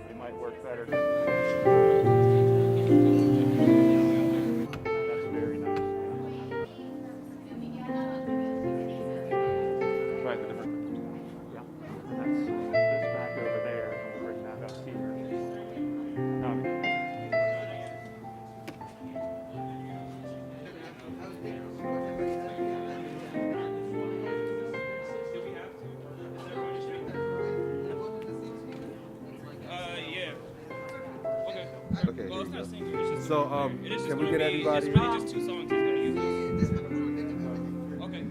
It might work better. That's very nice. Right, the different. Yeah. And that's this back over there, and we'll bring that up here. Okay. So, can we get everybody? It's really just 2 songs he's gonna use. Okay.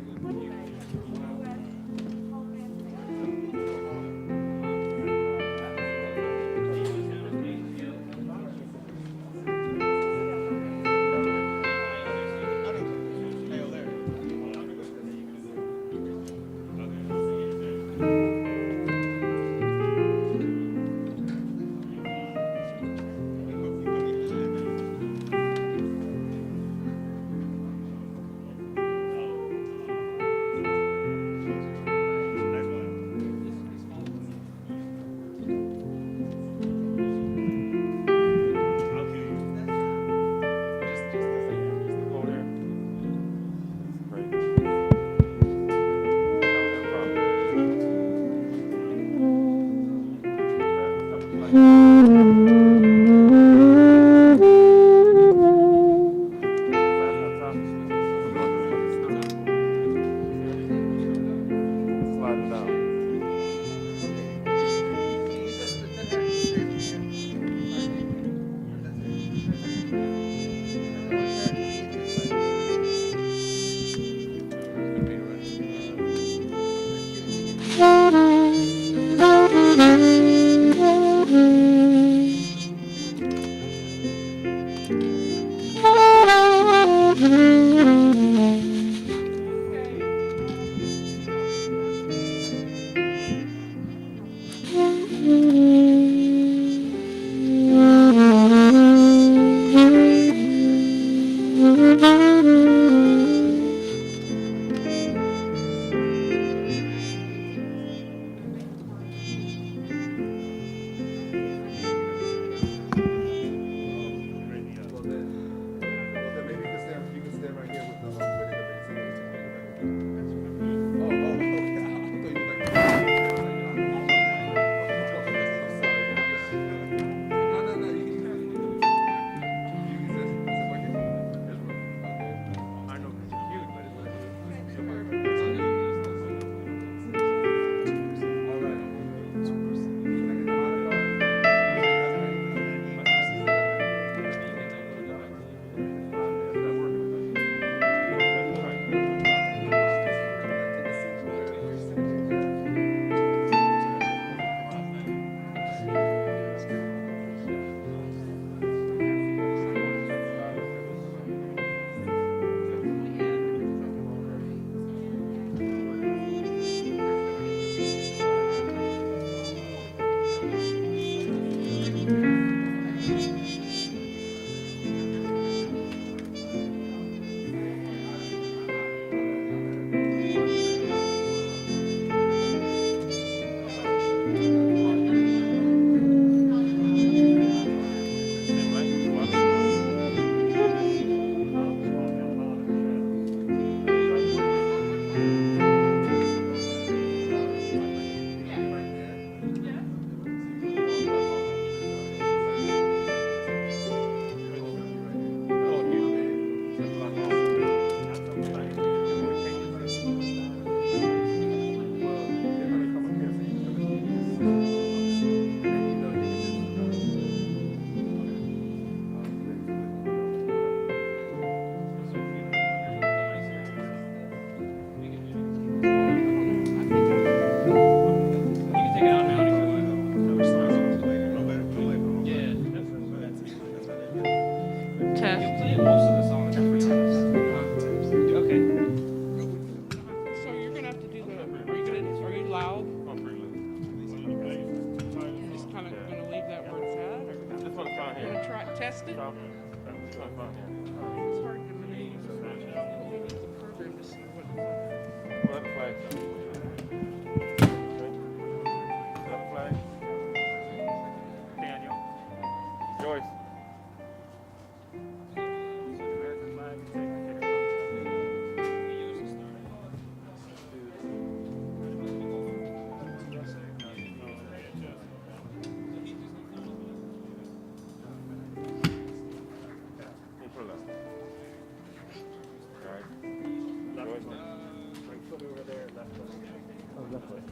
Well, then maybe you can stand right get most of the songs. Okay. So you're gonna have to do the. Are you loud? Just kind of gonna leave that where it's at, or This one's fine you're here. gonna try test it? This one's fine here. It's hard to maneuver the program to see what. Pull up the flag. Pull up the flag. Daniel. Joyce. American flag. Take the pull up. All right. Joyce. Right foot over there, left foot. Oh, left foot.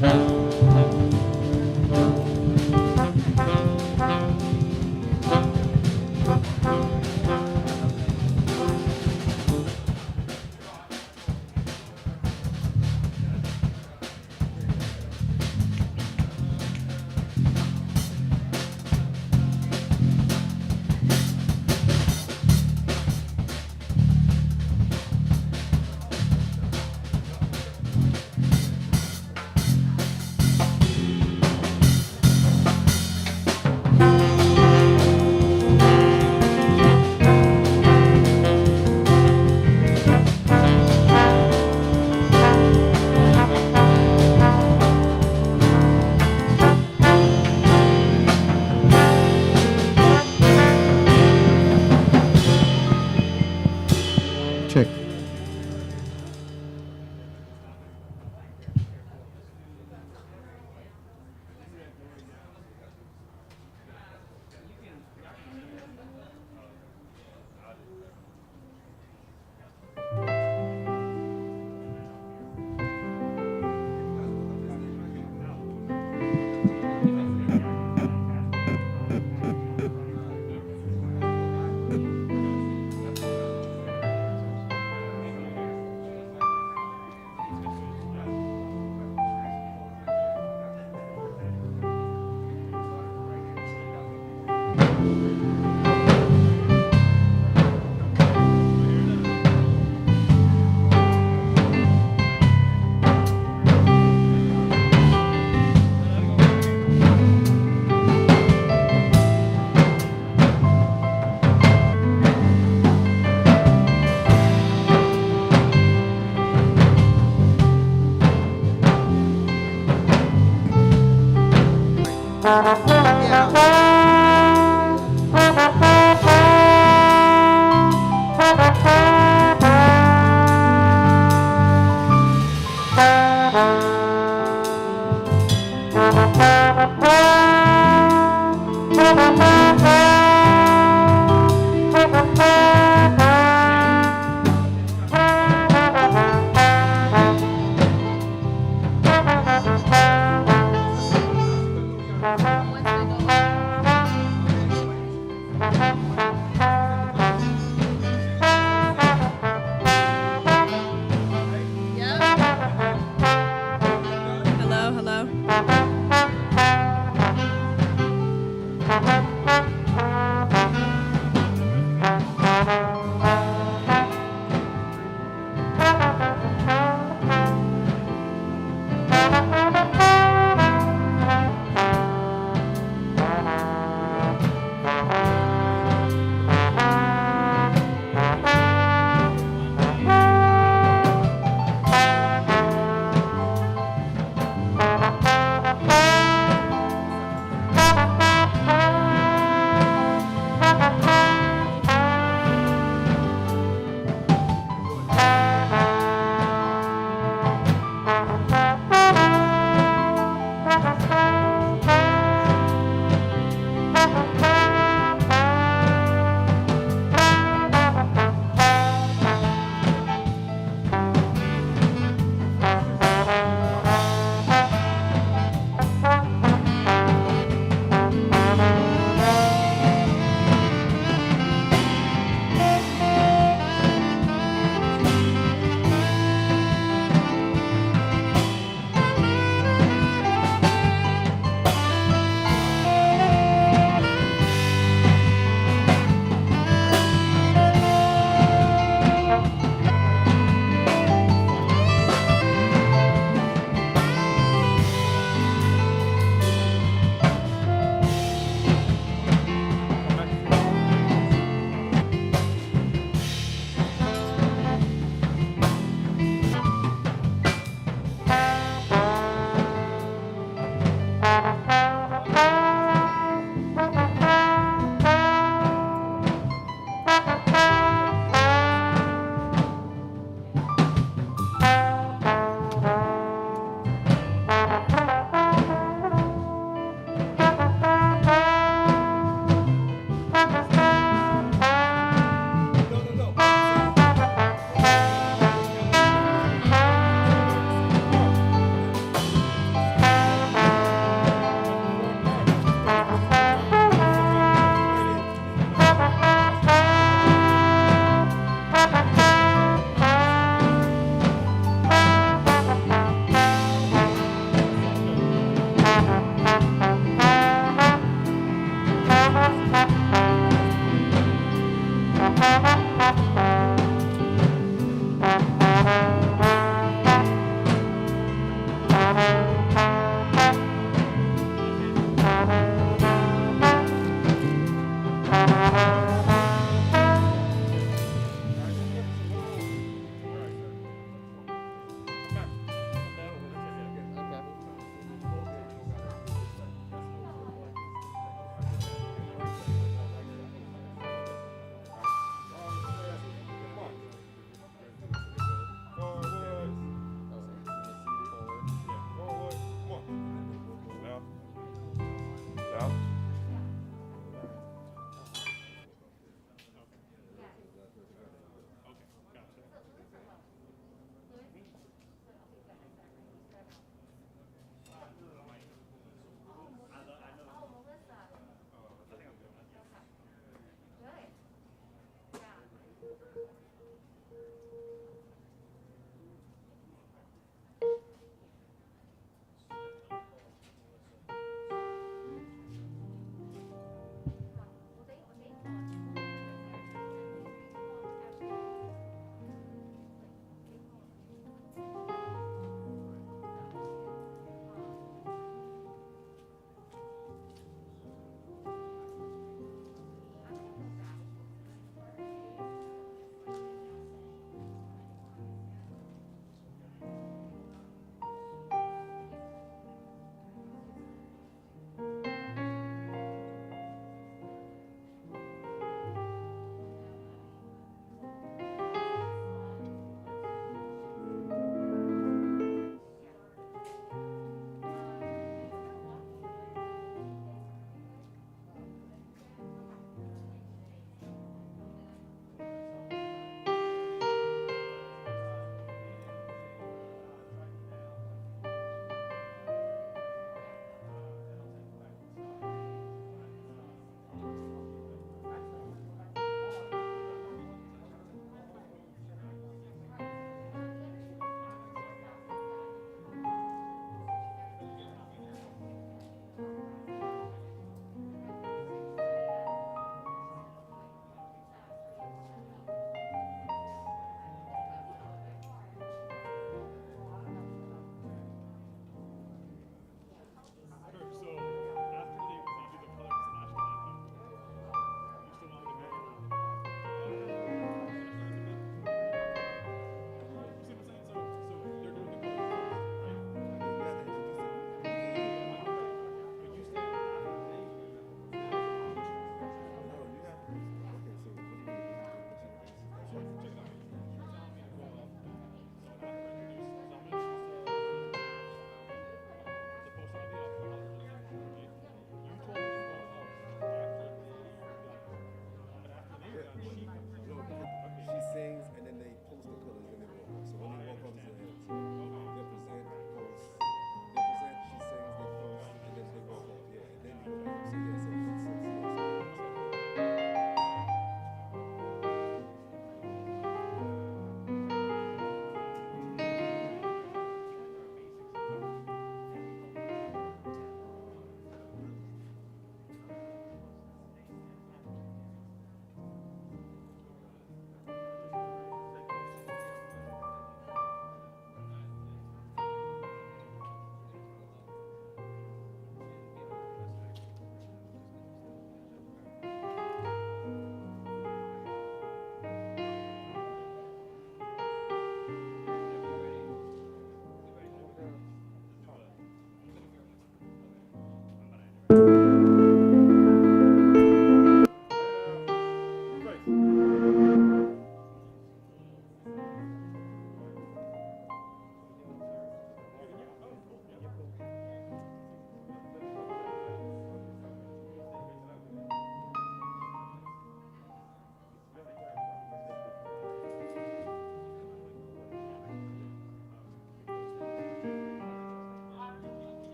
Check. Hello, hello.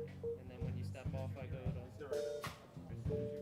And then when you step off, I go to. One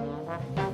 more time.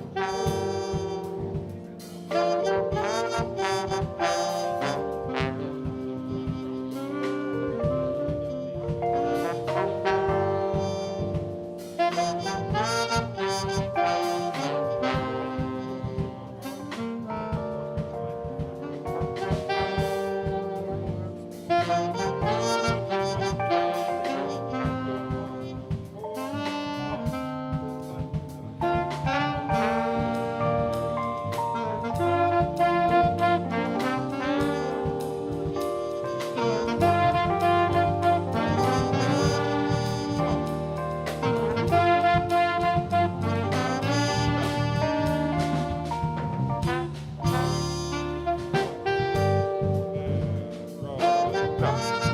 Roll.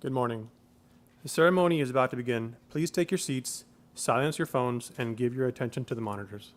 Good morning. The ceremony is about to begin. Please take your seats, silence your phones, and give your attention to the monitors.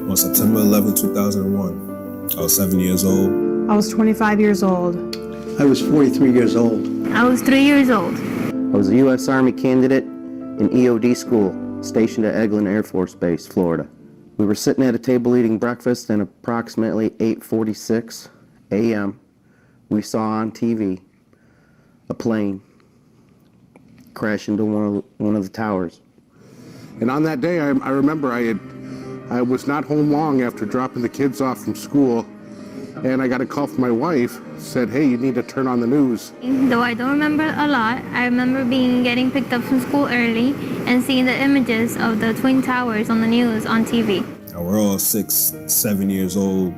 On September 11, 2001, I was 7 years old. I was 25 years old. I was 43 years old. I was 3 years old. I was a U.S. Army candidate in EOD school, stationed at Eglin Air Force Base, Florida. We were sitting at a table eating breakfast, and approximately 8:46 a.m., we saw on TV a plane crash into one of the towers. And on that day, I remember I was not home long after dropping the kids off from school, and I got a call from my wife, said, hey, you need to turn on the news. Though I don't remember a lot, I remember getting picked up from school early and seeing the images of the Twin Towers on the news on TV. Now, we're all 6, 7 years old.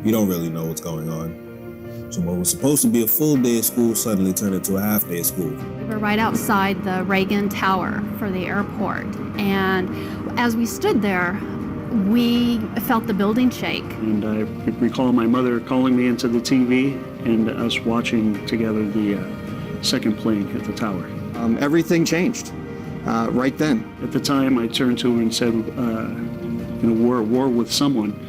You don't really know what's going on. So what was supposed to be a full day of school suddenly turned into a half day of school. We were right outside the Reagan Tower for the airport, and as we stood there, we felt the building shake. And I recall my mother calling me into the TV and us watching together the second plane hit the tower. Everything changed right then. At the time, I turned to her and said, we're at war with someone.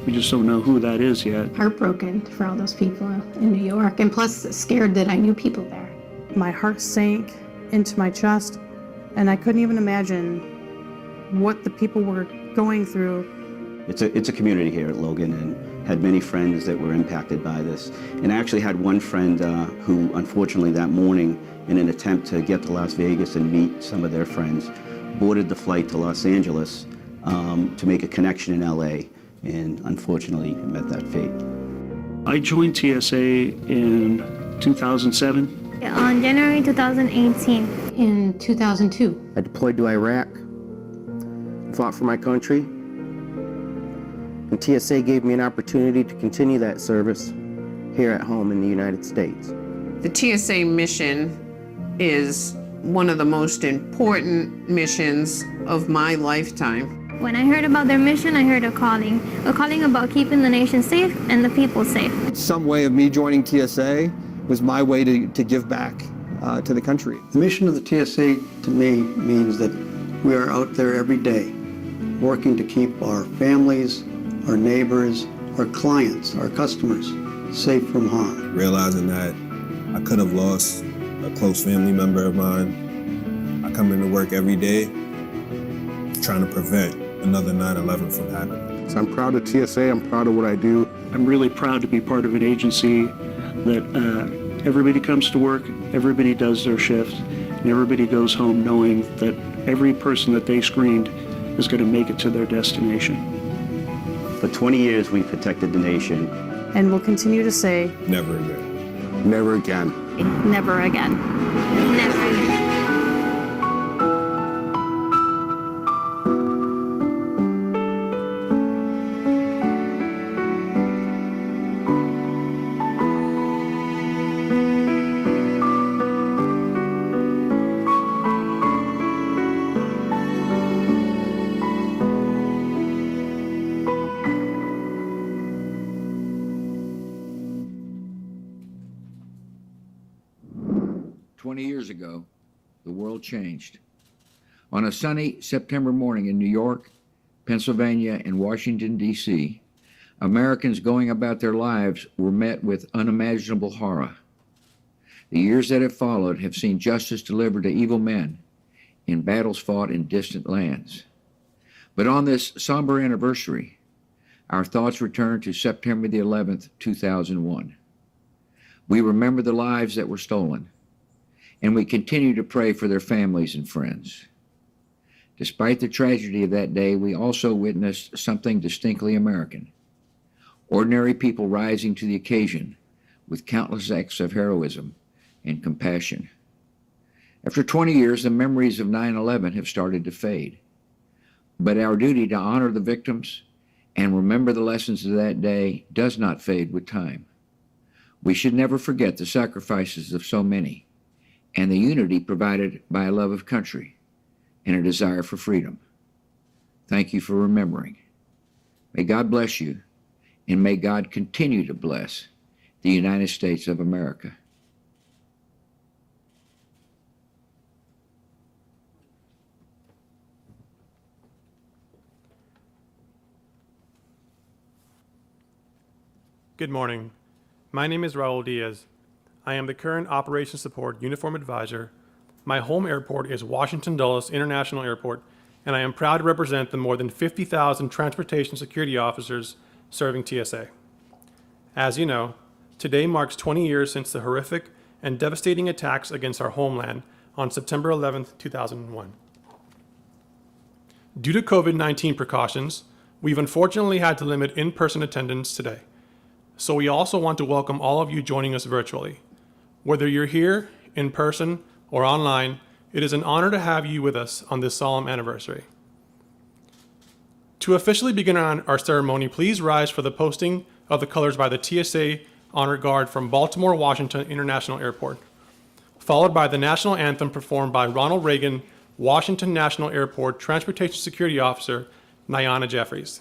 We just don't know who that is yet. Heartbroken for all those people in New York, and plus scared that I knew people there. My heart sank into my chest, and I couldn't even imagine what the people were going through. It's a community here at Logan, and had many friends that were impacted by this. And I actually had one friend who, unfortunately, that morning, in an attempt to get to Las Vegas and meet some of their friends, boarded the flight to Los Angeles to make a connection in LA, and unfortunately met that fate. I joined TSA in 2007. On January 2018. In 2002. I deployed to Iraq, fought for my country, and TSA gave me an opportunity to continue that service here at home in the United States. The TSA mission is one of the most important missions of my lifetime. When I heard about their mission, I heard a calling about keeping the nation safe and the people safe. Some way of me joining TSA was my way to give back to the country. The mission of the TSA to me means that we are out there every day working to keep our families, our neighbors, our clients, our customers safe from harm. Realizing that I could have lost a close family member of mine, I come into work every day trying to prevent another 9/11 from happening. So I'm proud of TSA, I'm proud of what I do. I'm really proud to be part of an agency that everybody comes to work, everybody does their shift, and everybody goes home knowing that every person that they screened is going to make it to their destination. For 20 years, we've protected the nation. And we'll continue to say, Never again. Never again. Never again. Never again. Years ago, the world changed. On a sunny September morning in New York, Pennsylvania, and Washington, D.C., Americans going about their lives were met with unimaginable horror. The years that have followed have seen justice delivered to evil men in battles fought in distant lands. But on this somber anniversary, our thoughts return to September the 11th, 2001. We remember the lives that were stolen, and we continue to pray for their families and friends. Despite the tragedy of that day, we also witnessed something distinctly American. Ordinary people rising to the occasion with countless acts of heroism and compassion. After 20 years, the memories of 9/11 have started to fade. But our duty to honor the victims and remember the lessons of that day does not fade with time. We should never forget the sacrifices of so many and the unity provided by a love of country and a desire for freedom. Thank you for remembering. May God bless you, and may God continue to bless the United States of America. Good morning. My name is Raul Diaz. I am the current Operations Support Uniform Advisor. My home airport is Washington Dulles International Airport, and I am proud to represent the more than 50,000 transportation security officers serving TSA. As you know, today marks 20 years since the horrific and devastating attacks against our homeland on September 11, 2001. Due to COVID-19 precautions, we've unfortunately had to limit in-person attendance today. So we also want to welcome all of you joining us virtually. Whether you're here, in person, or online, it is an honor to have you with us on this solemn anniversary. To officially begin our ceremony, please rise for the posting of the colors by the TSA Honor Guard from Baltimore Washington International Airport, followed by the national anthem performed by Ronald Reagan Washington National Airport Transportation Security Officer Nyana Jeffries.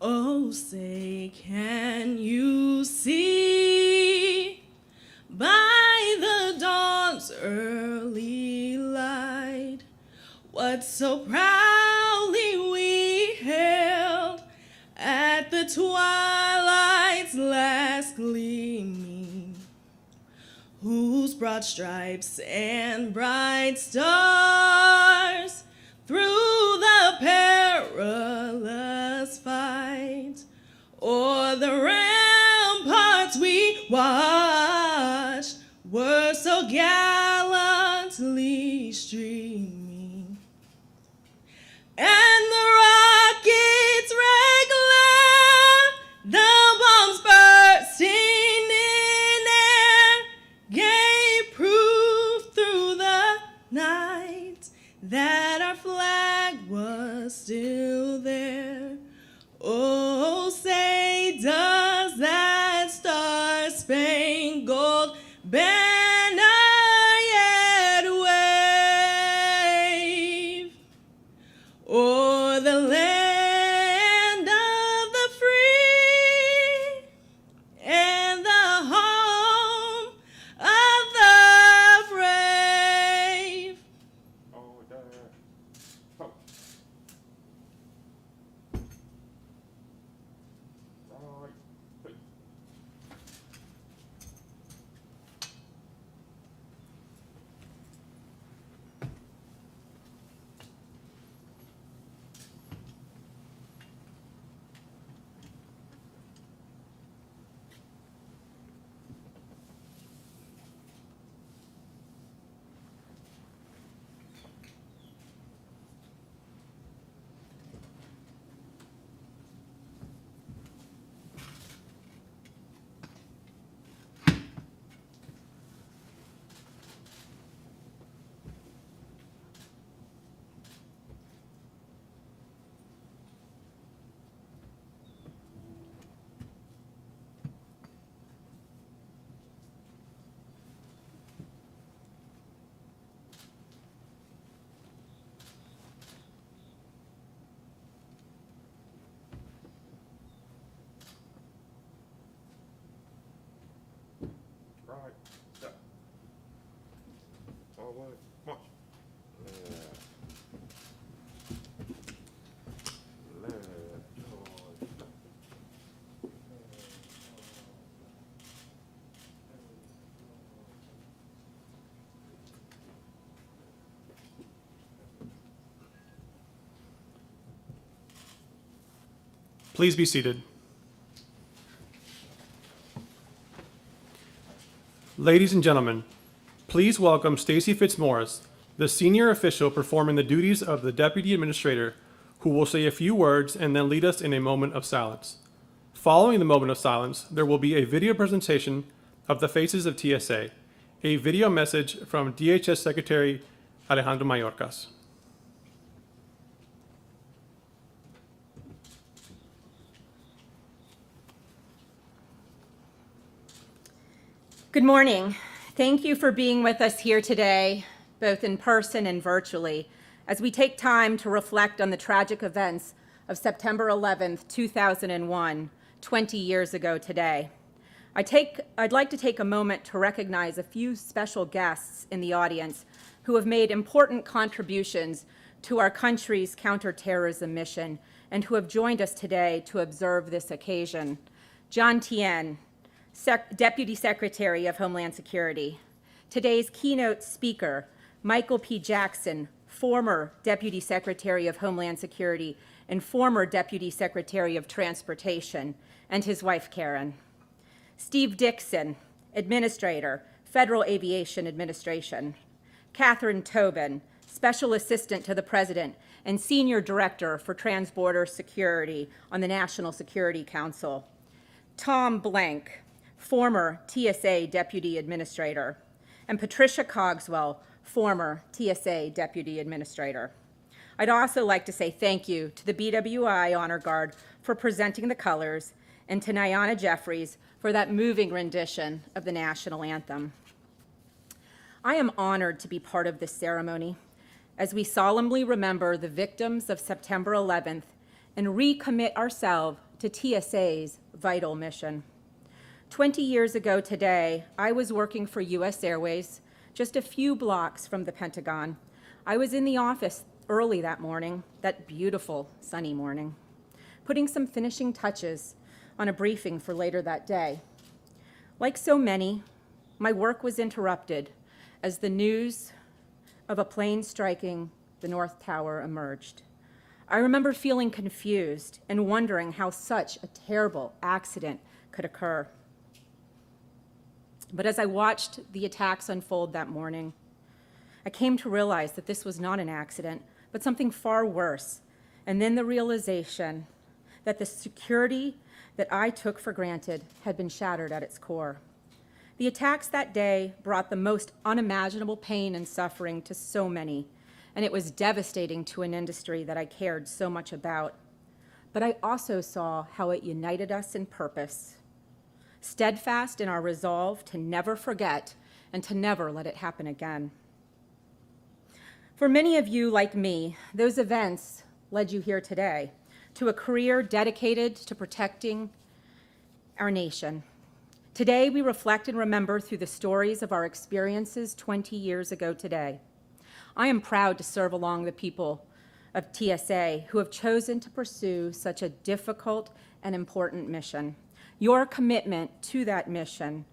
Oh, say, can you see by the dawn's early light what so proudly we hailed at the twilight's last gleaming, whose broad stripes and bright stars through the perilous fight o'er the ramparts we watched were so gallantly streaming, and the rockets' red glare, the bombs bursting in air, gave proof through the night that our flag was still there. Oh, say, does that star-spangled banner yet wave o'er the land of the free and the home of the brave? All right, step. Forward, march. Left. Left, forward, step. Please be seated. Ladies and gentlemen, please welcome Stacy Fitzmaurice, the senior official performing the duties of the Deputy Administrator, who will say a few words and then lead us in a moment of silence. Following the moment of silence, there will be a video presentation of the faces of TSA, a video message from DHS Secretary Alejandro Mayorkas. Good morning. Thank you for being with us here today, both in person and virtually, as we take time to reflect on the tragic events of September 11th, 2001, 20 years ago today. I'd like to take a moment to recognize a few special guests in the audience who have made important contributions to our country's counterterrorism mission and who have joined us today to observe this occasion. John Tien, Deputy Secretary of Homeland Security. Today's keynote speaker, Michael P. Jackson, former Deputy Secretary of Homeland Security and former Deputy Secretary of Transportation, and his wife, Karen. Steve Dixon, Administrator, Federal Aviation Administration. Catherine Tobin, Special Assistant to the President and Senior Director for Transborder Security on the National Security Council. Tom Blank, former TSA Deputy Administrator, and Patricia Cogswell, former TSA Deputy Administrator. I'd also like to say thank you to the BWI Honor Guard for presenting the colors and to Nyana Jeffries for that moving rendition of the national anthem. I am honored to be part of this ceremony as we solemnly remember the victims of September 11th and recommit ourselves to TSA's vital mission. 20 years ago today, I was working for US Airways, just a few blocks from the Pentagon. I was in the office early that morning, that beautiful sunny morning, putting some finishing touches on a briefing for later that day. Like so many, my work was interrupted as the news of a plane striking the North Tower emerged. I remember feeling confused and wondering how such a terrible accident could occur. But as I watched the attacks unfold that morning, I came to realize that this was not an accident, but something far worse. And then the realization that the security that I took for granted had been shattered at its core. The attacks that day brought the most unimaginable pain and suffering to so many, and it was devastating to an industry that I cared so much about. But I also saw how it united us in purpose, steadfast in our resolve to never forget and to never let it happen again. For many of you, like me, those events led you here today to a career dedicated to protecting our nation. Today, we reflect and remember through the stories of our experiences 20 years ago today. I am proud to serve along the people of TSA who have chosen to pursue such a difficult and important mission. Your commitment to that mission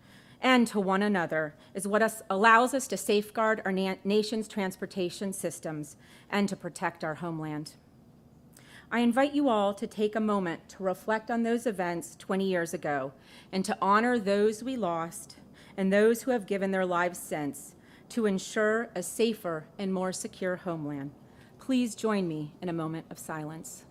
and to one another is what allows us to safeguard our nation's transportation systems and to protect our homeland. I invite you all to take a moment to reflect on those events 20 years ago and to honor those we lost and those who have given their lives since to ensure a safer and more secure homeland. Please join me in a moment of silence.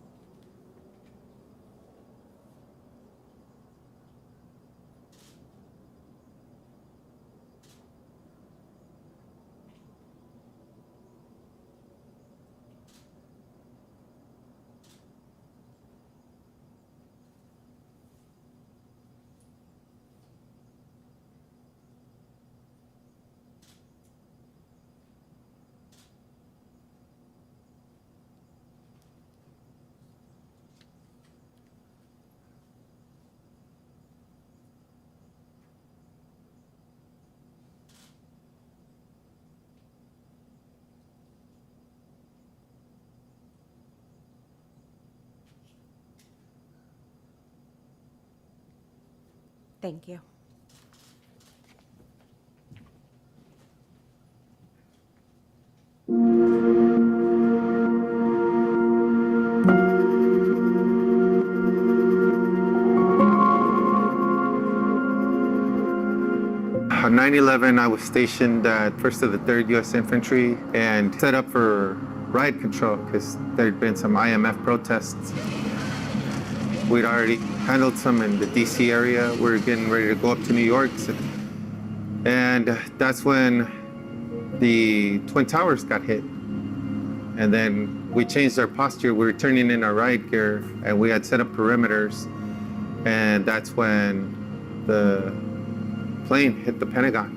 Thank you. On 9/11, I was stationed at 1st of the 3rd U.S. Infantry and set up for riot control because there'd been some IMF protests. We'd already handled some in the D.C. area. We were getting ready to go up to New York. And that's when the Twin Towers got hit. And then we changed our posture. We were turning in our riot gear and we had set up perimeters. And that's when the plane hit the Pentagon.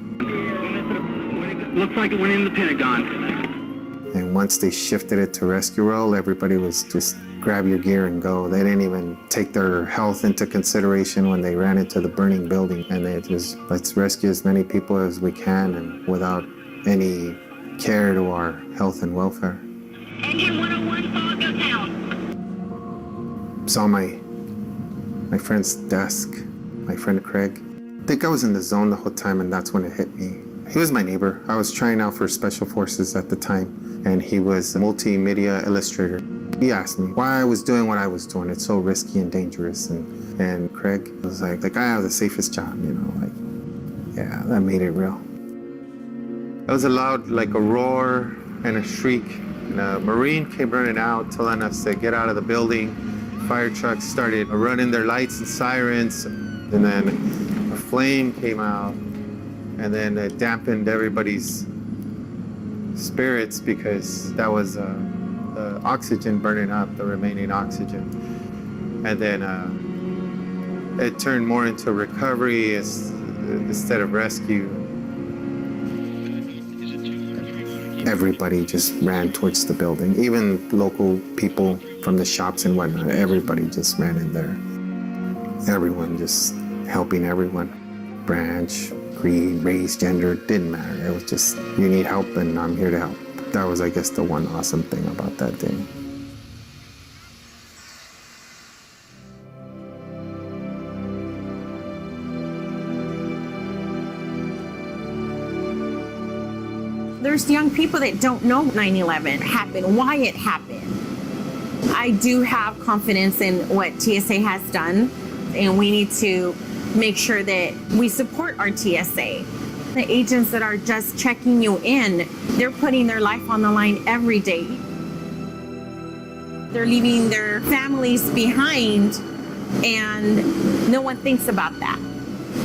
Looks like it went in the Pentagon. And once they shifted it to rescue role, everybody was just grab your gear and go. They didn't even take their health into consideration when they ran into the burning building. And they just, let's rescue as many people as we can and without any care to our health and welfare. Engine 101, fog goes out. Saw my friend's desk, my friend Craig. I think I was in the zone the whole time and that's when it hit me. He was my neighbor. I was trying out for Special Forces at the time and he was a multimedia illustrator. He asked me why I was doing what I was doing. It's so risky and dangerous. And Craig was like, I have the safest job, you know, like, yeah, that made it real. It was a loud, like a roar and a shriek. And a Marine came running out telling us to get out of the building. Fire trucks started running their lights and sirens. And then a flame came out and then it dampened everybody's spirits because that was the oxygen burning up, the remaining oxygen. And then it turned more into recovery instead of rescue. Everybody just ran towards the building. Even local people from the shops and whatnot, everybody just ran in there. Everyone just helping everyone. Branch, creed, race, gender, didn't matter. It was just, you need help and I'm here to help. That was, I guess, the one awesome thing about that day. There's young people that don't know 9/11 happened, why it happened. I do have confidence in what TSA has done, and we need to make sure that we support our TSA. The agents that are just checking you in, they're putting their life on the line every day. They're leaving their families behind, and no one thinks about that.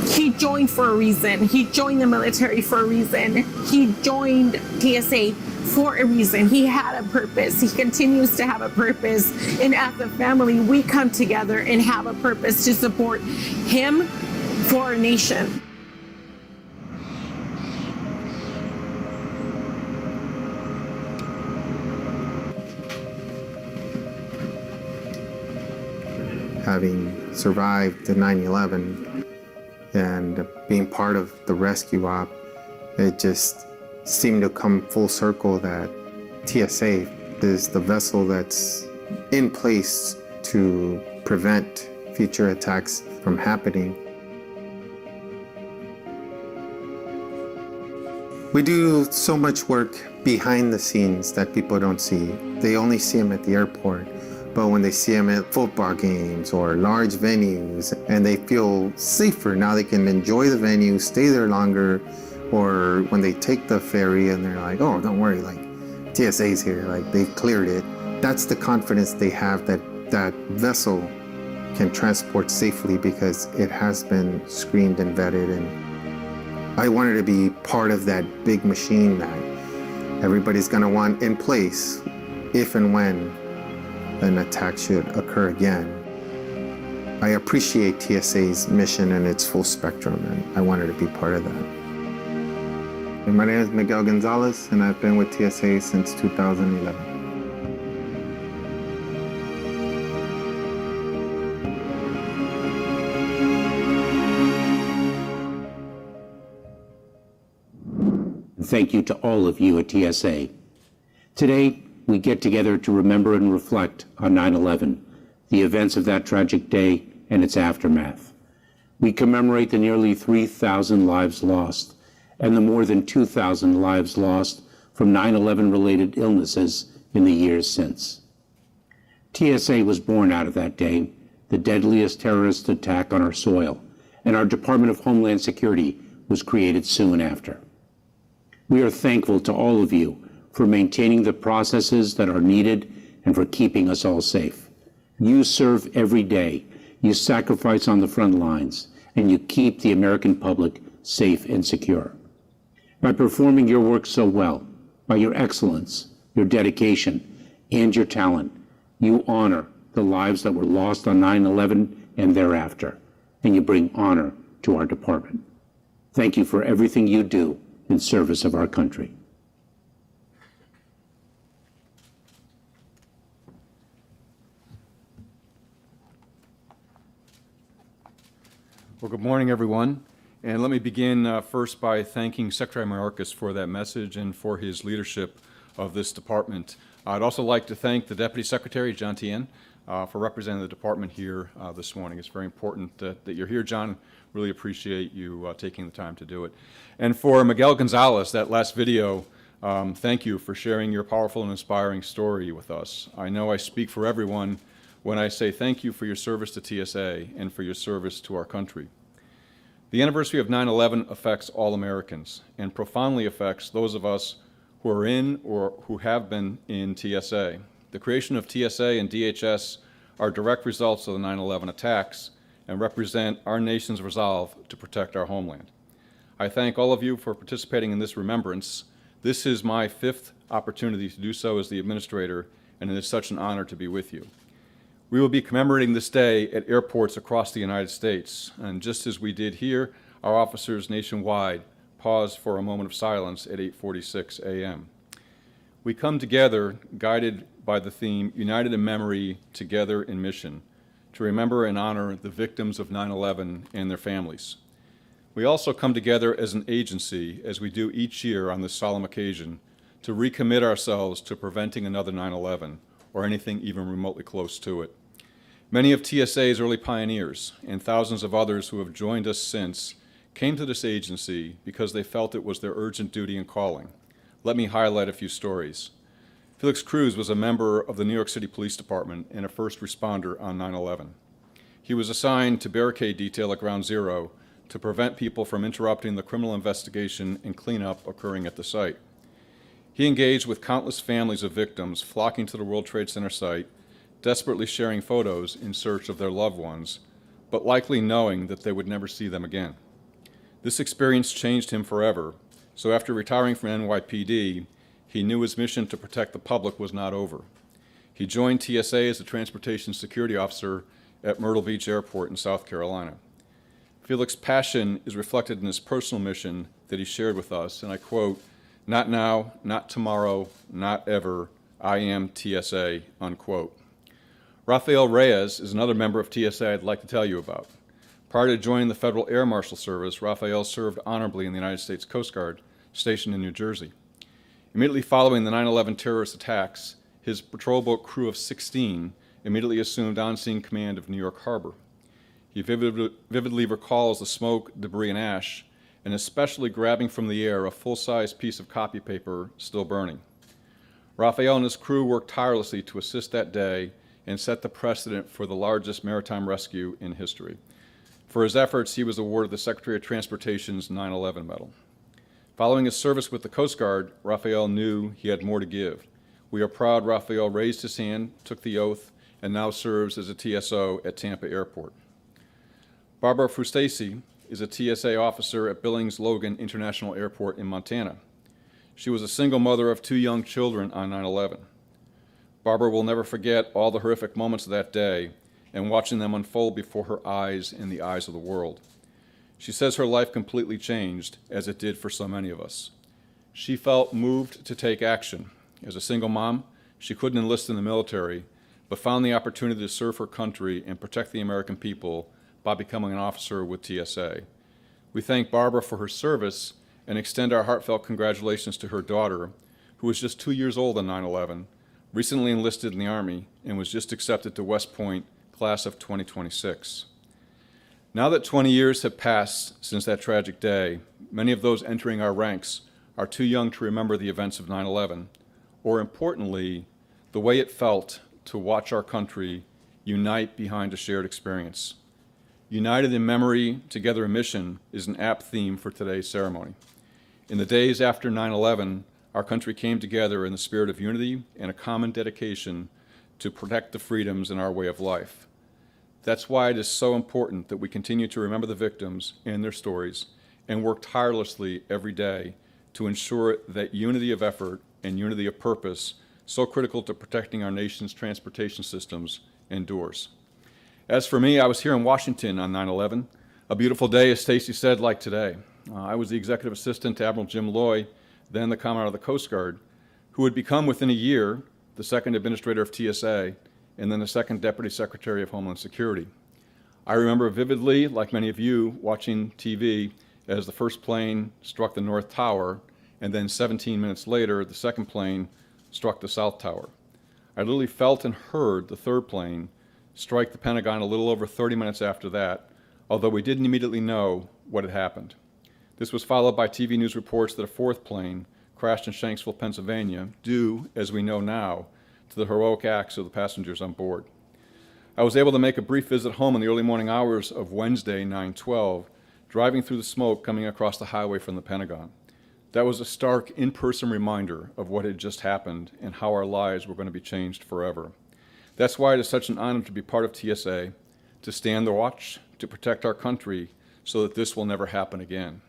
He joined for a reason. He joined the military for a reason. He joined TSA for a reason. He had a purpose. He continues to have a purpose. And as a family, we come together and have a purpose to support him for our nation. Having survived the 9/11 and being part of the rescue op, it just seemed to come full circle that TSA is the vessel that's in place to prevent future attacks from happening. We do so much work behind the scenes that people don't see. They only see them at the airport. But when they see them at football games or large venues and they feel safer, now they can enjoy the venue, stay there longer, or when they take the ferry and they're like, oh, don't worry, like TSA's here, like they've cleared it. That's the confidence they have that that vessel can transport safely because it has been screened and vetted. And I wanted to be part of that big machine that everybody's gonna want in place if and when an attack should occur again. I appreciate TSA's mission and its full spectrum, and I wanted to be part of that. And my name is Miguel Gonzalez, and I've been with TSA since 2011. Thank you to all of you at TSA. Today, we get together to remember and reflect on 9/11, the events of that tragic day and its aftermath. We commemorate the nearly 3,000 lives lost and the more than 2,000 lives lost from 9/11 related illnesses in the years since. TSA was born out of that day, the deadliest terrorist attack on our soil, and our Department of Homeland Security was created soon after. We are thankful to all of you for maintaining the processes that are needed and for keeping us all safe. You serve every day, you sacrifice on the front lines, and you keep the American public safe and secure. By performing your work so well, by your excellence, your dedication, and your talent, you honor the lives that were lost on 9/11 and thereafter, and you bring honor to our department. Thank you for everything you do in service of our country. Well, good morning, everyone. And let me begin first by thanking Secretary Mayorkas for that message and for his leadership of this department. I'd also like to thank the Deputy Secretary, John Tien, for representing the department here this morning. It's very important that you're here, John. Really appreciate you taking the time to do it. And for Miguel Gonzalez, that last video, thank you for sharing your powerful and inspiring story with us. I know I speak for everyone when I say thank you for your service to TSA and for your service to our country. The anniversary of 9/11 affects all Americans and profoundly affects those of us who are in or who have been in TSA. The creation of TSA and DHS are direct results of the 9/11 attacks and represent our nation's resolve to protect our homeland. I thank all of you for participating in this remembrance. This is my 5th opportunity to do so as the administrator, and it is such an honor to be with you. We will be commemorating this day at airports across the United States, and just as we did here, our officers nationwide pause for a moment of silence at 8:46 a.m. We come together guided by the theme, United in Memory, Together in Mission, to remember and honor the victims of 9/11 and their families. We also come together as an agency, as we do each year on this solemn occasion, to recommit ourselves to preventing another 9/11 or anything even remotely close to it. Many of TSA's early pioneers and thousands of others who have joined us since came to this agency because they felt it was their urgent duty and calling. Let me highlight a few stories. Felix Cruz was a member of the New York City Police Department and a first responder on 9/11. He was assigned to barricade detail at Ground Zero to prevent people from interrupting the criminal investigation and cleanup occurring at the site. He engaged with countless families of victims flocking to the World Trade Center site, desperately sharing photos in search of their loved ones, but likely knowing that they would never see them again. This experience changed him forever, so after retiring from NYPD, he knew his mission to protect the public was not over. He joined TSA as a transportation security officer at Myrtle Beach Airport in South Carolina. Felix's passion is reflected in his personal mission that he shared with us, and I quote, "Not now, not tomorrow, not ever, I am TSA," unquote. Rafael Reyes is another member of TSA I'd like to tell you about. Prior to joining the Federal Air Marshal Service, Rafael served honorably in the United States Coast Guard, stationed in New Jersey. Immediately following the 9/11 terrorist attacks, his patrol boat crew of 16 immediately assumed on-scene command of New York Harbor. He vividly recalls the smoke, debris, and ash, and especially grabbing from the air a full-size piece of copy paper still burning. Rafael and his crew worked tirelessly to assist that day and set the precedent for the largest maritime rescue in history. For his efforts, he was awarded the Secretary of Transportation's 9/11 Medal. Following his service with the Coast Guard, Rafael knew he had more to give. We are proud Rafael raised his hand, took the oath, and now serves as a TSO at Tampa Airport. Barbara Frustacey is a TSA officer at Billings Logan International Airport in Montana. She was a single mother of 2 young children on 9/11. Barbara will never forget all the horrific moments of that day and watching them unfold before her eyes and the eyes of the world. She says her life completely changed, as it did for so many of us. She felt moved to take action. As a single mom, she couldn't enlist in the military, but found the opportunity to serve her country and protect the American people by becoming an officer with TSA. We thank Barbara for her service and extend our heartfelt congratulations to her daughter, who was just 2 years old on 9/11, recently enlisted in the Army, and was just accepted to West Point, class of 2026. Now that 20 years have passed since that tragic day, many of those entering our ranks are too young to remember the events of 9/11, or importantly, the way it felt to watch our country unite behind a shared experience. United in memory, together in mission is an apt theme for today's ceremony. In the days after 9/11, our country came together in the spirit of unity and a common dedication to protect the freedoms in our way of life. That's why it is so important that we continue to remember the victims and their stories and work tirelessly every day to ensure that unity of effort and unity of purpose, so critical to protecting our nation's transportation systems, endures. As for me, I was here in Washington on 9/11, a beautiful day, as Stacy said, like today. I was the executive assistant to Admiral Jim Loy, then the Commandant of the Coast Guard, who would become within a year the second administrator of TSA and then the second Deputy Secretary of Homeland Security. I remember vividly, like many of you, watching TV as the first plane struck the North Tower, and then 17 minutes later, the second plane struck the South Tower. I literally felt and heard the third plane strike the Pentagon a little over 30 minutes after that, although we didn't immediately know what had happened. This was followed by TV news reports that a fourth plane crashed in Shanksville, Pennsylvania, due, as we know now, to the heroic acts of the passengers on board. I was able to make a brief visit home in the early morning hours of Wednesday, 9/12, driving through the smoke coming across the highway from the Pentagon. That was a stark in-person reminder of what had just happened and how our lives were going to be changed forever. That's why it is such an honor to be part of TSA, to stand the watch, to protect our country so that this will never happen again.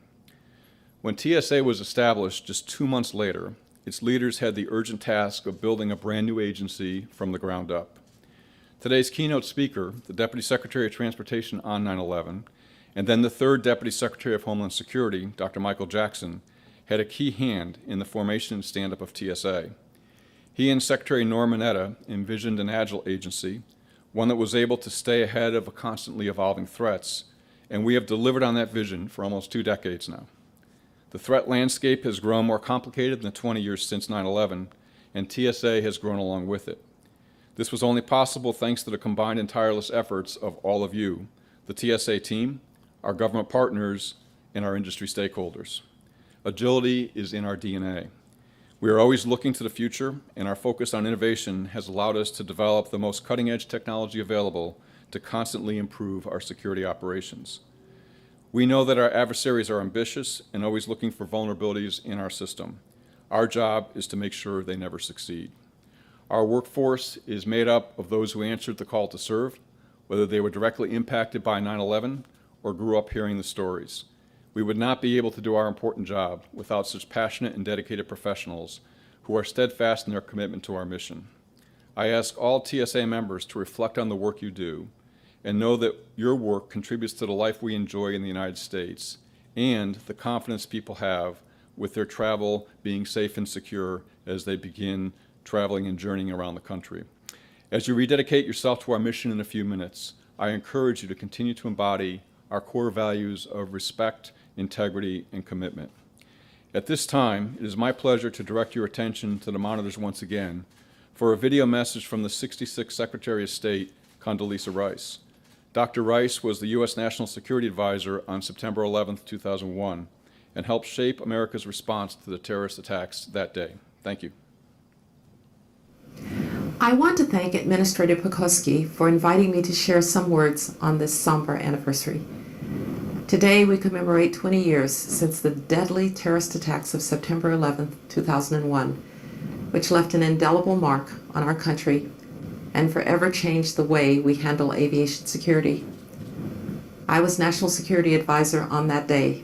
When TSA was established just 2 months later, its leaders had the urgent task of building a brand new agency from the ground up. Today's keynote speaker, the Deputy Secretary of Transportation on 9/11, and then the third Deputy Secretary of Homeland Security, Dr. Michael Jackson, had a key hand in the formation and stand-up of TSA. He and Secretary Norm Mineta envisioned an agile agency, one that was able to stay ahead of constantly evolving threats, and we have delivered on that vision for almost 2 decades now. The threat landscape has grown more complicated in the 20 years since 9/11, and TSA has grown along with it. This was only possible thanks to the combined and tireless efforts of all of you, the TSA team, our government partners, and our industry stakeholders. Agility is in our DNA. We are always looking to the future, and our focus on innovation has allowed us to develop the most cutting-edge technology available to constantly improve our security operations. We know that our adversaries are ambitious and always looking for vulnerabilities in our system. Our job is to make sure they never succeed. Our workforce is made up of those who answered the call to serve, whether they were directly impacted by 9/11 or grew up hearing the stories. We would not be able to do our important job without such passionate and dedicated professionals who are steadfast in their commitment to our mission. I ask all TSA members to reflect on the work you do and know that your work contributes to the life we enjoy in the United States and the confidence people have with their travel being safe and secure as they begin traveling and journeying around the country. As you rededicate yourself to our mission in a few minutes, I encourage you to continue to embody our core values of respect, integrity, and commitment. At this time, it is my pleasure to direct your attention to the monitors once again for a video message from the 66th Secretary of State, Condoleezza Rice. Dr. Rice was the U.S. National Security Advisor on September 11, 2001, and helped shape America's response to the terrorist attacks that day. Thank you. I want to thank Administrator Pekoske for inviting me to share some words on this somber anniversary. Today we commemorate 20 years since the deadly terrorist attacks of September 11, 2001, which left an indelible mark on our country and forever changed the way we handle aviation security. I was National Security Advisor on that day,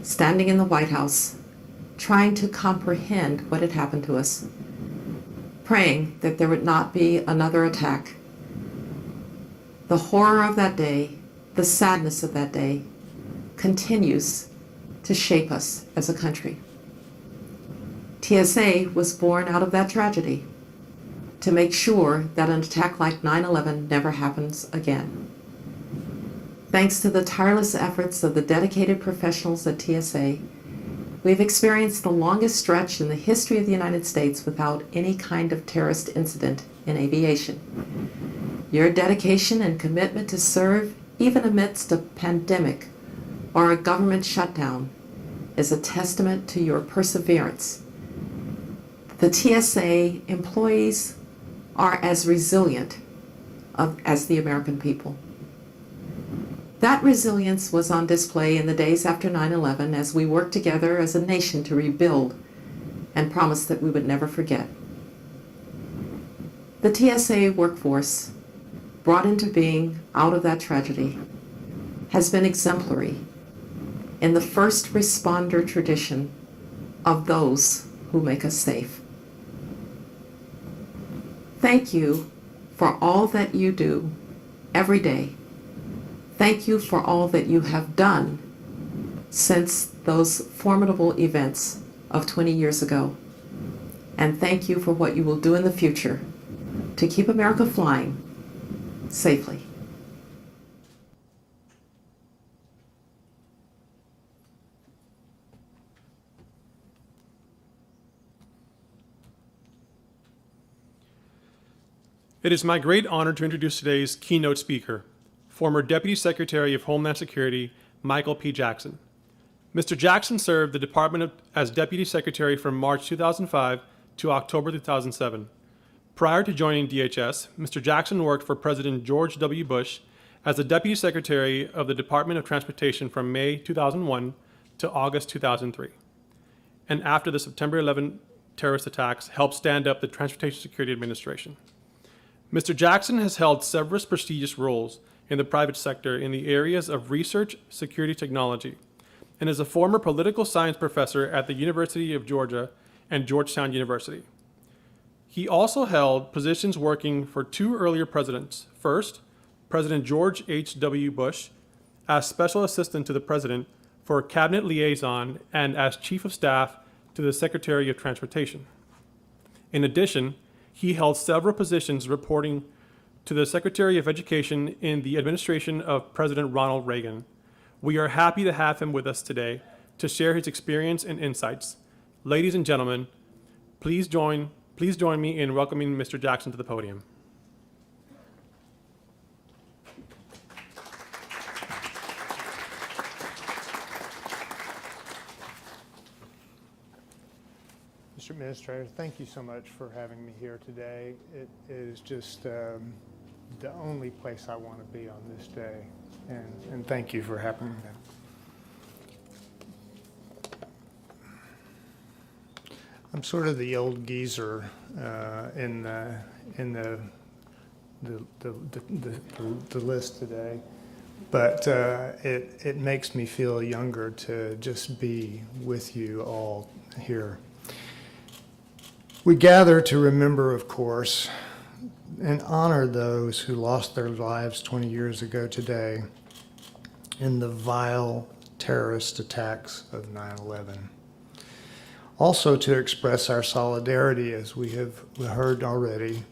standing in the White House, trying to comprehend what had happened to us, praying that there would not be another attack. The horror of that day, the sadness of that day, continues to shape us as a country. TSA was born out of that tragedy to make sure that an attack like 9/11 never happens again. Thanks to the tireless efforts of the dedicated professionals at TSA, we've experienced the longest stretch in the history of the United States without any kind of terrorist incident in aviation. Your dedication and commitment to serve even amidst a pandemic or a government shutdown, is a testament to your perseverance. The TSA employees are as resilient as the American people. That resilience was on display in the days after 9/11 as we worked together as a nation to rebuild and promised that we would never forget. The TSA workforce, brought into being out of that tragedy, has been exemplary in the first responder tradition of those who make us safe. Thank you for all that you do every day. Thank you for all that you have done since those formidable events of 20 years ago. And thank you for what you will do in the future to keep America flying safely. It is my great honor to introduce today's keynote speaker, former Deputy Secretary of Homeland Security, Michael P. Jackson. Mr. Jackson served the department as Deputy Secretary from March 2005 to October 2007. Prior to joining DHS, Mr. Jackson worked for President George W. Bush as the Deputy Secretary of the Department of Transportation from May 2001 to August 2003. And after the September 11 terrorist attacks, helped stand up the Transportation Security Administration. Mr. Jackson has held several prestigious roles in the private sector in the areas of research, security technology, and is a former political science professor at the University of Georgia and Georgetown University. He also held positions working for two earlier presidents. First, President George H.W. Bush as Special Assistant to the President for Cabinet Liaison and as Chief of Staff to the Secretary of Transportation. In addition, he held several positions reporting to the Secretary of Education in the administration of President Ronald Reagan. We are happy to have him with us today to share his experience and insights. Ladies and gentlemen, please join me in welcoming Mr. Jackson to the podium. Mr. Administrator, thank you so much for having me here today. It is just the only place I want to be on this day, and thank you for having me. I'm sort of the old geezer in the list today, but it makes me feel younger to just be with you all here. We gather to remember, of course, and honor those who lost their lives 20 years ago today in the vile terrorist attacks of 9/11. Also to express our solidarity, as we have heard already,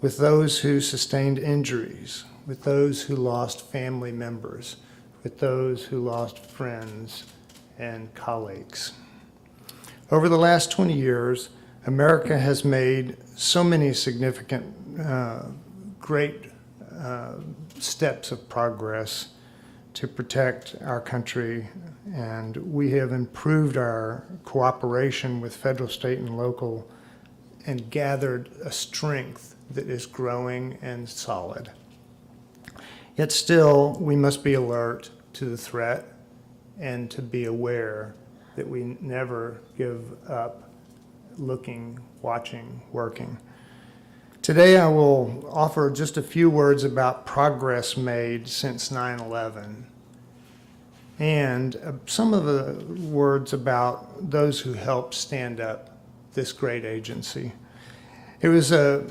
with those who sustained injuries, with those who lost family members, with those who lost friends and colleagues. Over the last 20 years, America has made so many significant, great steps of progress to protect our country, and we have improved our cooperation with federal, state, and local, and gathered a strength that is growing and solid. Yet still, we must be alert to the threat and to be aware that we never give up looking, watching, working. Today I will offer just a few words about progress made since 9/11 and some of the words about those who helped stand up this great agency. It was a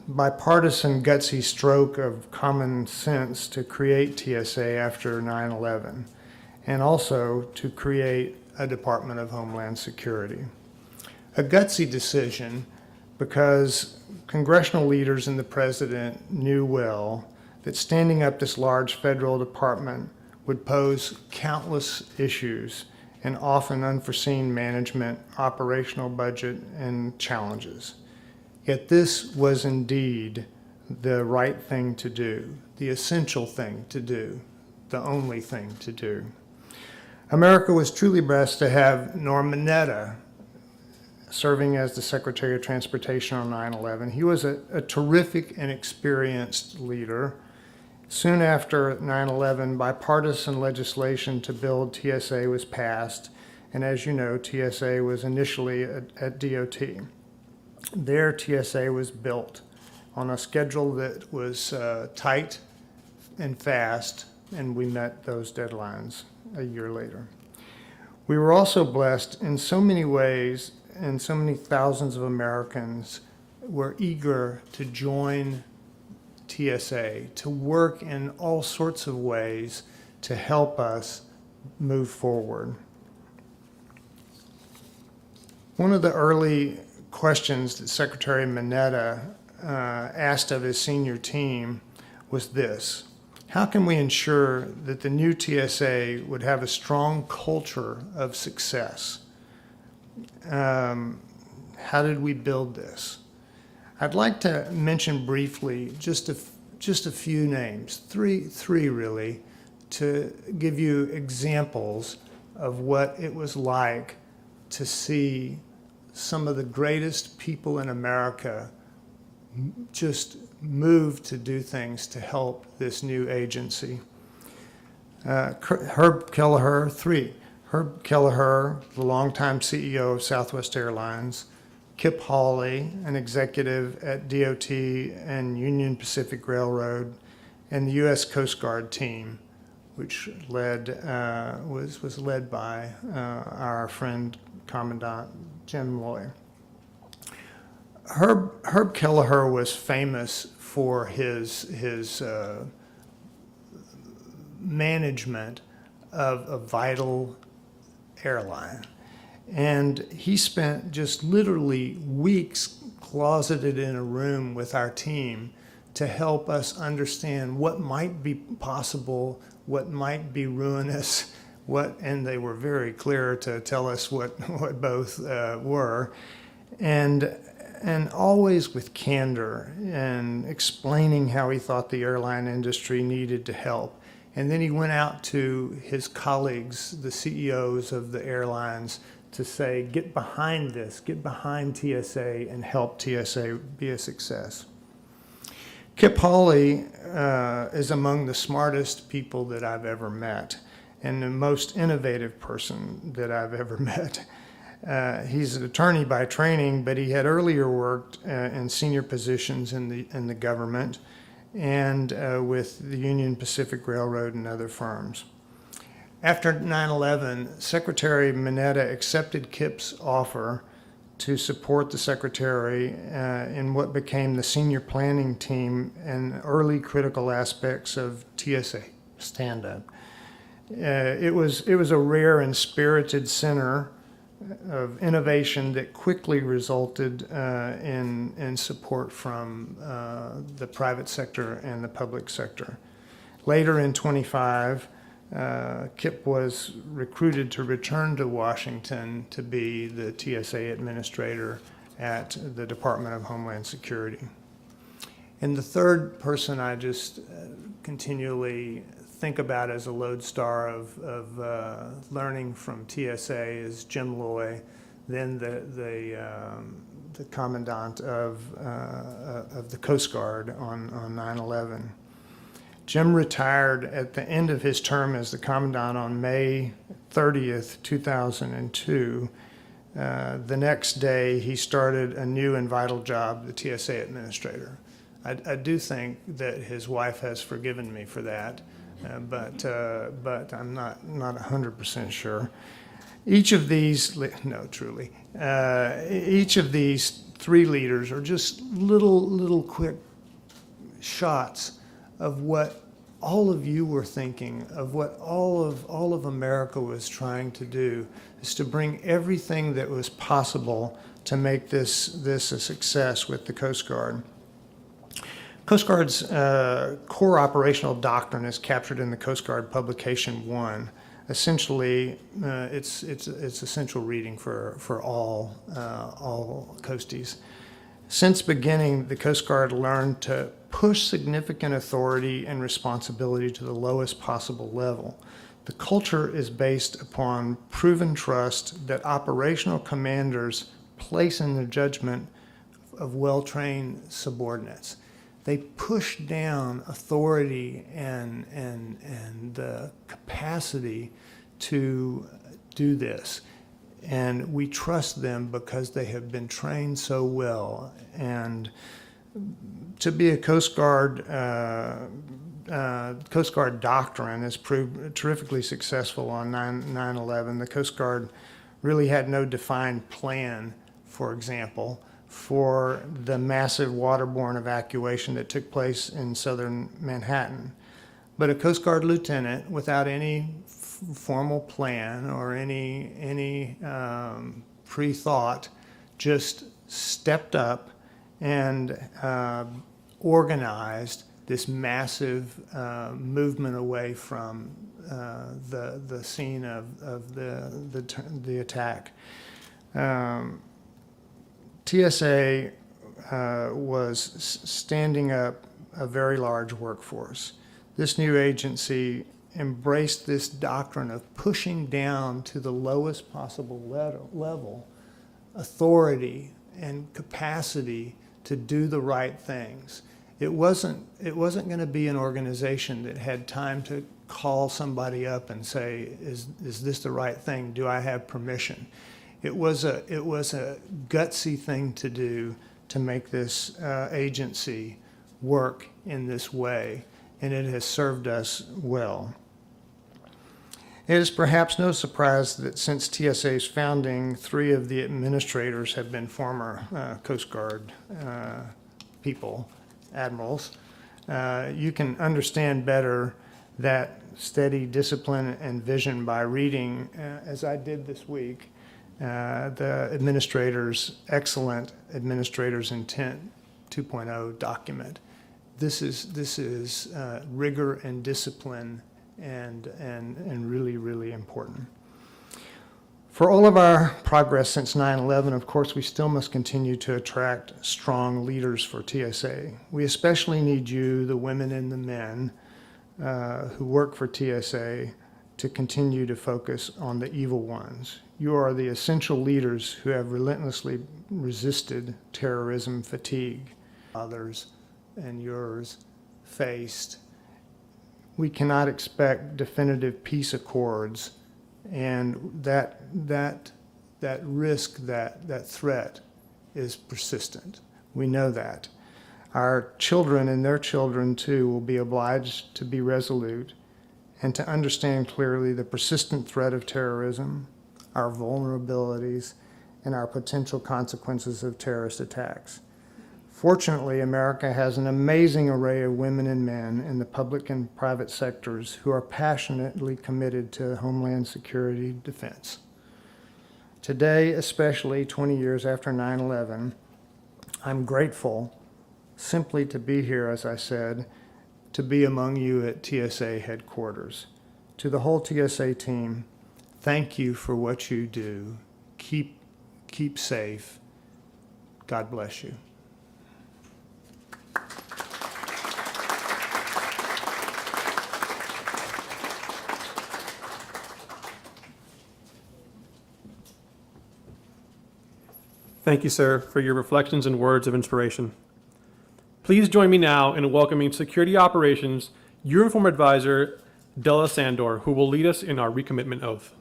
bipartisan, gutsy stroke of common sense to create TSA after 9/11 and also to create a Department of Homeland Security. A gutsy decision because congressional leaders and the president knew well that standing up this large federal department would pose countless issues and often unforeseen management, operational budget, and challenges. Yet this was indeed the right thing to do, the essential thing to do, the only thing to do. America was truly blessed to have Norm Mineta serving as the Secretary of Transportation on 9/11. He was a terrific and experienced leader. Soon after 9/11, bipartisan legislation to build TSA was passed, and as you know, TSA was initially at DOT. There, TSA was built on a schedule that was tight and fast, and we met those deadlines a year later. We were also blessed in so many ways, and so many thousands of Americans were eager to join TSA, to work in all sorts of ways to help us move forward. One of the early questions that Secretary Mineta asked of his senior team was this: how can we ensure that the new TSA would have a strong culture of success? How did we build this? I'd like to mention briefly just a few names, three really, to give you examples of what it was like to see some of the greatest people in America just move to do things to help this new agency. Herb Kelleher, Herb Kelleher, the longtime CEO of Southwest Airlines. Kip Hawley, an executive at DOT and Union Pacific Railroad, and the U.S. Coast Guard team, which was led by our friend Commandant Jim Loy. Herb Kelleher was famous for his management of a vital airline. And he spent just literally weeks closeted in a room with our team to help us understand what might be possible, what might be ruinous, and they were very clear to tell us what both were. And always with candor and explaining how he thought the airline industry needed to help. And then he went out to his colleagues, the CEOs of the airlines, to say, get behind this, get behind TSA and help TSA be a success. Kip Hawley is among the smartest people that I've ever met and the most innovative person that I've ever met. He's an attorney by training, but he had earlier worked in senior positions in the government and with the Union Pacific Railroad and other firms. After 9/11, Secretary Mineta accepted Kip's offer to support the Secretary in what became the senior planning team and early critical aspects of TSA stand-up. It was a rare and spirited center of innovation that quickly resulted in support from the private sector and the public sector. Later in 25, Kip was recruited to return to Washington to be the TSA administrator at the Department of Homeland Security. And the third person I just continually think about as a lodestar of learning from TSA is Jim Loy, then the commandant of the Coast Guard on 9/11. Jim retired at the end of his term as the commandant on May 30th, 2002. The next day, he started a new and vital job, the TSA administrator. I do think that his wife has forgiven me for that, but I'm not 100% sure. Each of these three leaders are just little quick shots of what all of you were thinking, of what all of America was trying to do, is to bring everything that was possible to make this a success with the Coast Guard. Coast Guard's core operational doctrine is captured in the Coast Guard Publication 1. Essentially, it's essential reading for all coasties. Since beginning, the Coast Guard learned to push significant authority and responsibility to the lowest possible level. The culture is based upon proven trust that operational commanders place in the judgment of well-trained subordinates. They push down authority and the capacity to do this. And we trust them because they have been trained so well. And to be a Coast Guard doctrine has proved terrifically successful on 9/11. The Coast Guard really had no defined plan, for example, for the massive waterborne evacuation that took place in southern Manhattan. But a Coast Guard lieutenant, without any formal plan or any pre-thought, just stepped up and organized this massive movement away from the scene of the attack. TSA was standing up a very large workforce. This new agency embraced this doctrine of pushing down to the lowest possible level authority and capacity to do the right things. It wasn't going to be an organization that had time to call somebody up and say, is this the right thing? Do I have permission? It was a gutsy thing to do to make this agency work in this way, and it has served us well. It is perhaps no surprise that since TSA's founding, 3 of the administrators have been former Coast Guard people, admirals. You can understand better that steady discipline and vision by reading, as I did this week, the administrator's excellent Administrator's Intent 2.0 document. This is rigor and discipline and really, really important. For all of our progress since 9/11, of course, we still must continue to attract strong leaders for TSA. We especially need you, the women and the men who work for TSA, to continue to focus on the evil ones. You are the essential leaders who have relentlessly resisted terrorism fatigue. Others and yours faced. We cannot expect definitive peace accords, and that risk, that threat is persistent. We know that. Our children and their children too will be obliged to be resolute and to understand clearly the persistent threat of terrorism, our vulnerabilities, and our potential consequences of terrorist attacks. Fortunately, America has an amazing array of women and men in the public and private sectors who are passionately committed to Homeland Security defense. Today, especially 20 years after 9/11, I'm grateful simply to be here, as I said, to be among you at TSA headquarters. To the whole TSA team, thank you for what you do. Keep safe. God bless you. Thank you, sir, for your reflections and words of inspiration. Please join me now in welcoming Security Operations Uniform Advisor Della Sandor, who will lead us in our recommitment oath.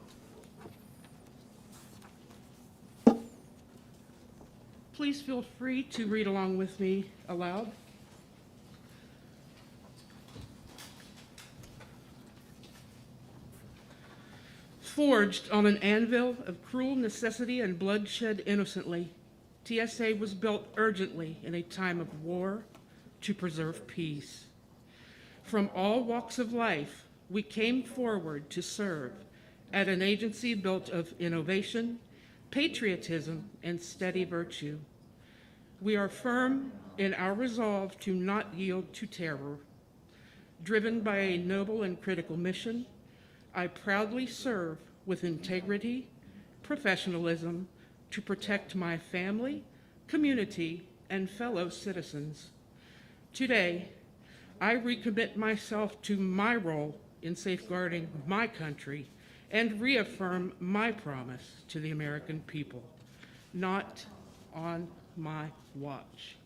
Please feel free to read along with me aloud. Forged on an anvil of cruel necessity and bloodshed innocently, TSA was built urgently in a time of war to preserve peace. From all walks of life, we came forward to serve at an agency built of innovation, patriotism, and steady virtue. We are firm in our resolve to not yield to terror. Driven by a noble and critical mission, I proudly serve with integrity, professionalism, to protect my family, community, and fellow citizens. Today, I recommit myself to my role in safeguarding my country and reaffirm my promise to the American people, not on my watch.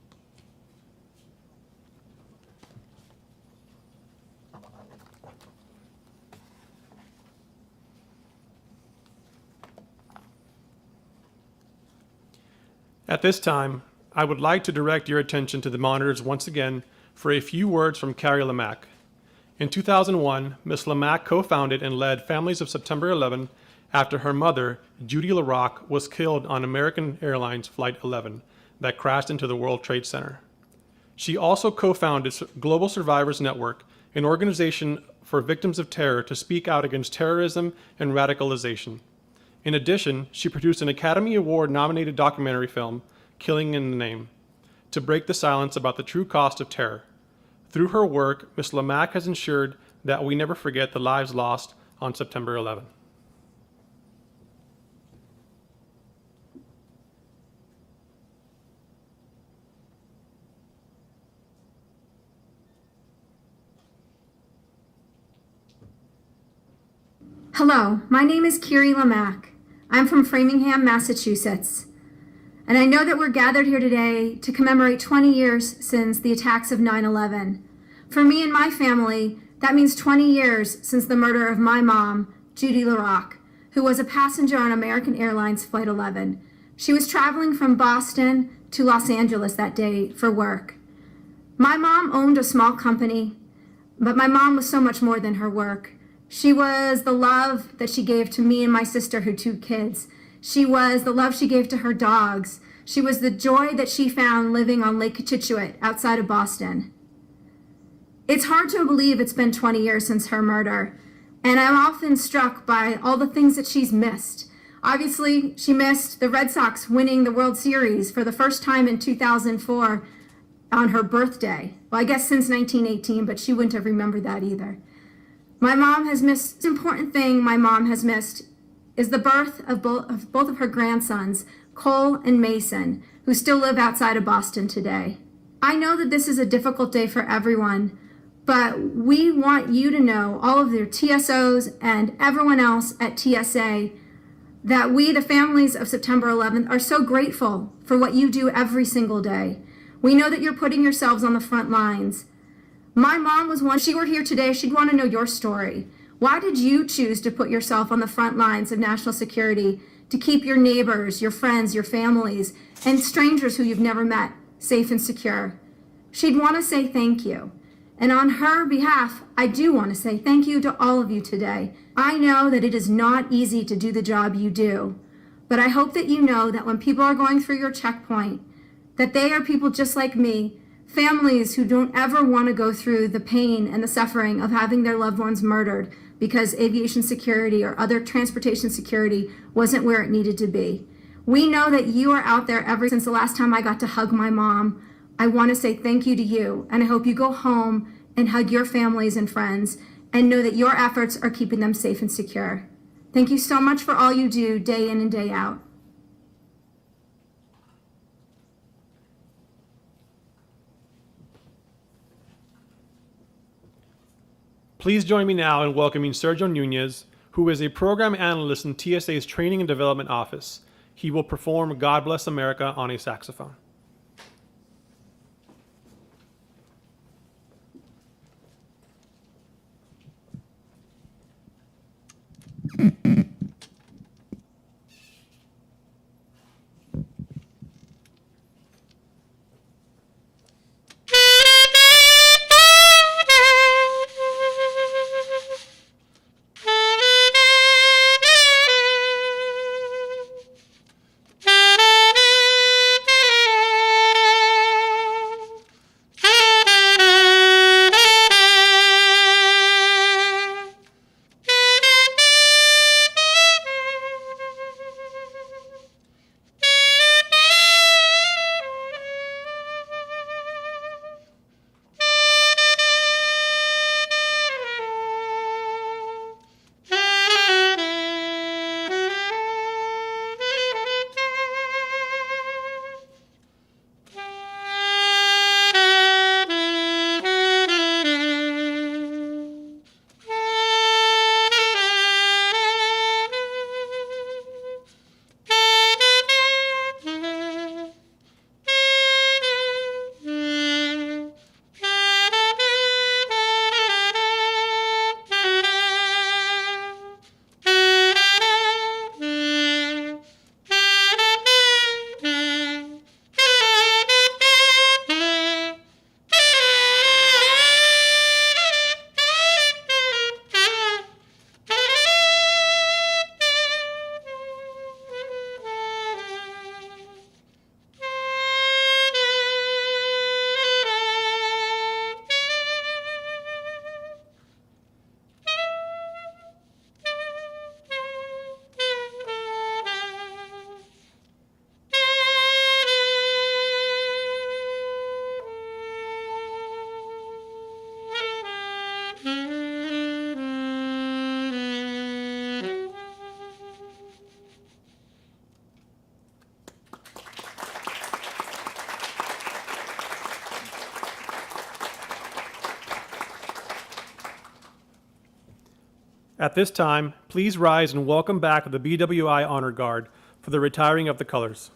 At this time, I would like to direct your attention to the monitors once again for a few words from Carrie Lamack. In 2001, Ms. Lamack co-founded and led Families of September 11 after her mother, Judy LaRock, was killed on American Airlines Flight 11 that crashed into the World Trade Center. She also co-founded Global Survivors Network, an organization for victims of terror to speak out against terrorism and radicalization. In addition, she produced an Academy Award-nominated documentary film, Killing in the Name, to break the silence about the true cost of terror. Through her work, Ms. Lamack has ensured that we never forget the lives lost on September 11. Hello, my name is Kiri Lamack. I'm from Framingham, Massachusetts. And I know that we're gathered here today to commemorate 20 years since the attacks of 9/11. For me and my family, that means 20 years since the murder of my mom, Judy LaRock, who was a passenger on American Airlines Flight 11. She was traveling from Boston to Los Angeles that day for work. My mom owned a small company, but my mom was so much more than her work. She was the love that she gave to me and my sister, her 2 kids. She was the love she gave to her dogs. She was the joy that she found living on Lake Cochituate outside of Boston. It's hard to believe it's been 20 years since her murder, and I'm often struck by all the things that she's missed. Obviously, she missed the Red Sox winning the World Series for the first time in 2004 on her birthday. Well, I guess since 1918, but she wouldn't have remembered that either. My mom has missed, the important thing my mom has missed is the birth of both of her grandsons, Cole and Mason, who still live outside of Boston today. I know that this is a difficult day for everyone, but we want you to know, all of their TSOs and everyone else at TSA, that we, the families of September 11th, are so grateful for what you do every single day. We know that you're putting yourselves on the front lines. My mom was one, if she were here today, she'd want to know your story. Why did you choose to put yourself on the front lines of national security to keep your neighbors, your friends, your families, and strangers who you've never met safe and secure? She'd want to say thank you. And on her behalf, I do want to say thank you to all of you today. I know that it is not easy to do the job you do, but I hope that you know that when people are going through your checkpoint, that they are people just like me, families who don't ever want to go through the pain and the suffering of having their loved ones murdered because aviation security or other transportation security wasn't where it needed to be. We know that you are out there since the last time I got to hug my mom. I want to say thank you to you, and I hope you go home and hug your families and friends and know that your efforts are keeping them safe and secure. Thank you so much for all you do day in and day out. Please join me now in welcoming Sergio Nunez, who is a program analyst in TSA's Training and Development Office. He will perform God Bless America on a saxophone. At this time, please rise and welcome back the BWI Honor Guard for the retiring of the colors.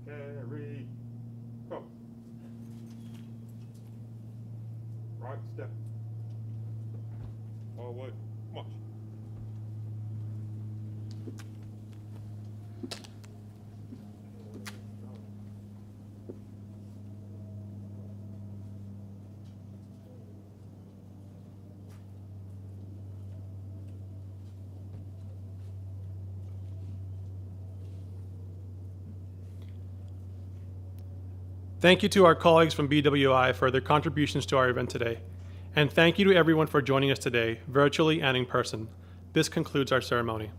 Carry, go. Right step. Forward, march. Thank you to our colleagues from BWI for their contributions to our event today. And thank you to everyone for joining us today, virtually and in person. This concludes our ceremony.